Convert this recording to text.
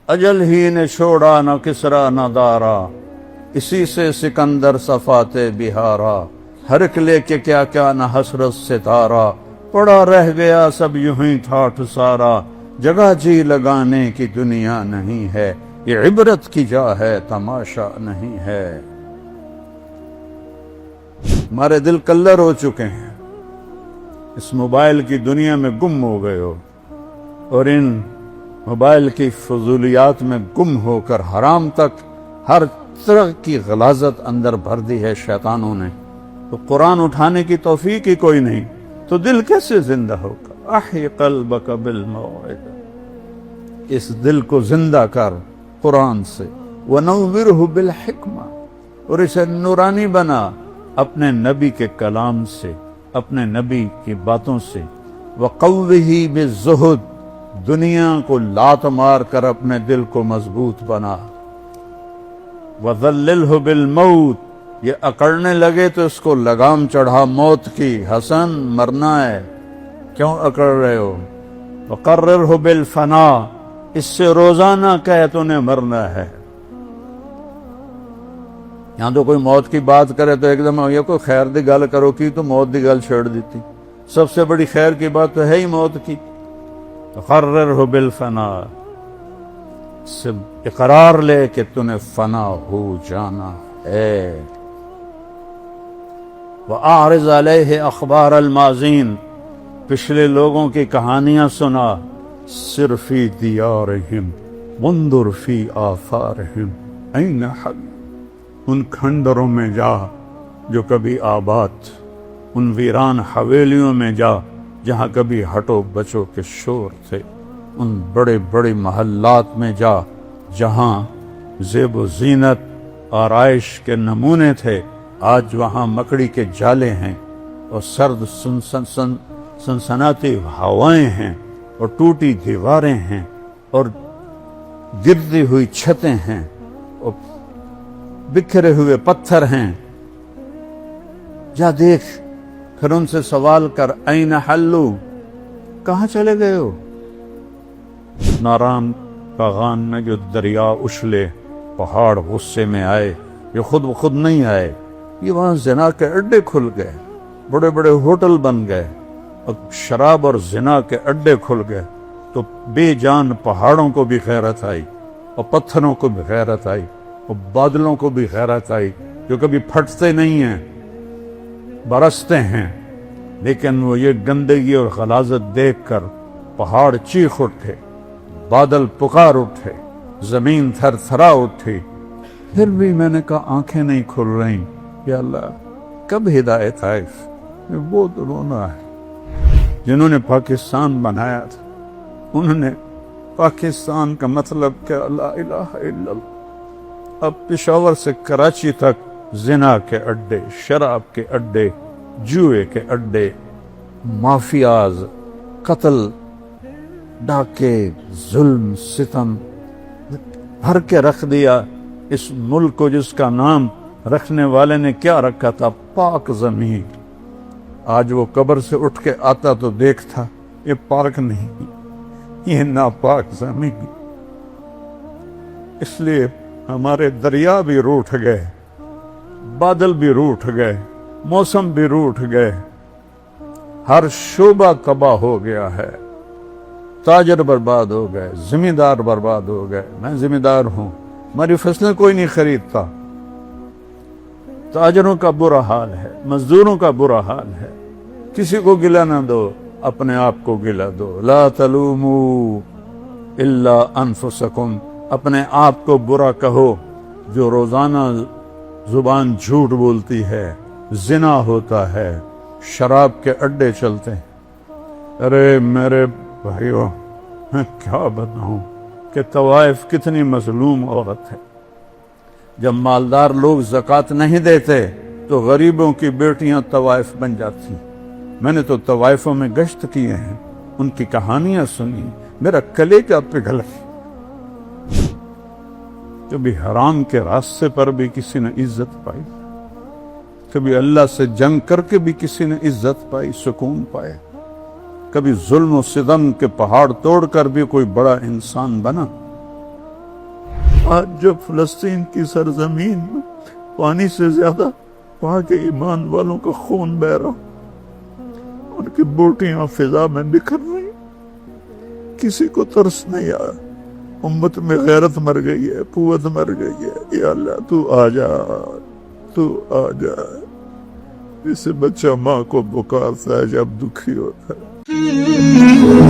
اجل ہی نے چھوڑا نہ کسرا نہ دارا، اسی سے سکندر صفات بہارا، ہر ایک لے کے کیا کیا نہ حسرت ستارہ، پڑا رہ گیا سب یوں ہی ٹھاٹھ سارا، جگہ جی لگانے کی دنیا نہیں ہے، یہ عبرت کی جا ہے تماشا نہیں ہے۔ ہمارے دل کلر ہو چکے ہیں، اس موبائل کی دنیا میں گم ہو گئے ہو، اور ان موبائل کی فضولیات میں گم ہو کر حرام تک ہر طرح کی غلاظت اندر بھر دی ہے شیطانوں نے، تو قرآن اٹھانے کی توفیق ہی کوئی نہیں، تو دل کیسے زندہ ہوگا؟ احی قلبک بالموعظہ، اس دل کو زندہ کر قرآن سے، ونورہ بالحکمہ، اور اسے نورانی بنا اپنے نبی کے کلام سے، اپنے نبی کی باتوں سے، وقوہ بالزہد، دنیا کو لات مار کر اپنے دل کو مضبوط بنا، وذللہ بالموت، یہ اکڑنے لگے تو اس کو لگام چڑھا موت کی، حسن مرنا ہے کیوں اکڑ رہے ہو، وقررہ بالفنا، اس سے روزانہ کہے تو نے مرنا ہے۔ یہاں تو کوئی موت کی بات کرے تو ایک دم یہ کوئی خیر دی گل کرو کی تو موت دی گل چھیڑ دیتی، سب سے بڑی خیر کی بات تو ہے ہی موت کی۔ وقررہ بالفنا، سے اقرار لے کہ تو نے فنا ہو جانا ہے۔ وَأَعْرِضْ عَلَيْهِ أَخْبَارَ الْمَاضِينَ، پچھلے لوگوں کی کہانیاں سنا، سِرْ فِي دِيَارِهِمْ وَانْظُرْ فِي آثَارِهِمْ أَيْنَ حَلُّوا، ان کھنڈروں میں جا جو کبھی آباد، ان ویران حویلیوں میں جا جہاں کبھی ہٹو بچو کے شور تھے، ان بڑے بڑے محلات میں جا جہاں زیب و زینت آرائش کے نمونے تھے، آج وہاں مکڑی کے جالے ہیں، اور سرد سنسناتی ہوائیں ہیں، اور ٹوٹی دیواریں ہیں، اور گرتی ہوئی چھتیں ہیں، اور بکھرے ہوئے پتھر ہیں۔ جا دیکھ، پھر ان سے سوال کر، این حلو، کہاں چلے گئے ہو؟ ناران باغان میں جو دریا اچھلے، پہاڑ غصے میں آئے، یہ خود بخود نہیں آئے، یہ وہاں زنا کے اڈے کھل گئے، بڑے بڑے ہوٹل بن گئے، اور شراب اور زنا کے اڈے کھل گئے، تو بے جان پہاڑوں کو بھی غیرت آئی، اور پتھروں کو بھی غیرت آئی، اور بادلوں کو بھی غیرت آئی، جو کبھی پھٹتے نہیں ہیں، برستے ہیں، لیکن وہ یہ گندگی اور غلاظت دیکھ کر پہاڑ چیخ اٹھے، بادل پکار اٹھے، زمین تھر تھرا اٹھی۔ پھر بھی میں نے کہا آنکھیں نہیں کھل رہی، یا اللہ کب ہدایت آئے؟ بہت رونا ہے۔ جنہوں نے پاکستان بنایا تھا انہوں نے پاکستان کا مطلب کیا؟ لا الہ الا اللہ۔ اب پشاور سے کراچی تک زنا کے اڈے، شراب کے اڈے، جوئے کے اڈے، مافیاز، قتل، ڈاکے، ظلم، ستم بھر کے رکھ دیا اس ملک کو، جس کا نام رکھنے والے نے کیا رکھا تھا؟ پاک زمین۔ آج وہ قبر سے اٹھ کے آتا تو دیکھتا یہ پاک نہیں، یہ ناپاک زمین۔ اس لیے ہمارے دریا بھی روٹھ گئے، بادل بھی روٹھ گئے، موسم بھی روٹھ گئے، ہر شعبہ تباہ ہو گیا ہے، تاجر برباد ہو گئے، زمیندار برباد ہو گئے۔ میں زمیندار ہوں، ہماری فصلیں کوئی نہیں خریدتا، تاجروں کا برا حال ہے، مزدوروں کا برا حال ہے۔ کسی کو گلہ نہ دو، اپنے آپ کو گلہ دو۔ لا تلوموا الا انفسکم، اپنے آپ کو برا کہو۔ جو روزانہ زبان جھوٹ بولتی ہے، زنا ہوتا ہے، شراب کے اڈے چلتے ہیں۔ ارے میرے بھائیو، میں کیا بتاؤں کہ طوائف کتنی مظلوم عورت ہے۔ جب مالدار لوگ زکوٰۃ نہیں دیتے تو غریبوں کی بیٹیاں طوائف بن جاتی۔ میں نے تو طوائفوں میں گشت کیے ہیں، ان کی کہانیاں سنی، میرا کلیجہ پگھل گیا۔ کبھی حرام کے راستے پر بھی کسی نے عزت پائی، کبھی اللہ سے جنگ کر کے بھی کسی نے عزت پائی، سکون پائے، کبھی ظلم و ستم کے پہاڑ توڑ کر بھی کوئی بڑا انسان بنا۔ آج جب فلسطین کی سرزمین میں پانی سے زیادہ وہاں کے ایمان والوں کا خون بہ رہا، ان کی بوٹیاں فضا میں بکھر رہی، کسی کو ترس نہیں آیا، امت میں غیرت مر گئی ہے، قوت مر گئی ہے۔ یا اللہ تو آ جا، تو آ جا۔ جسے بچہ ماں کو پکارتا ہے جب دکھی ہوتا ہے۔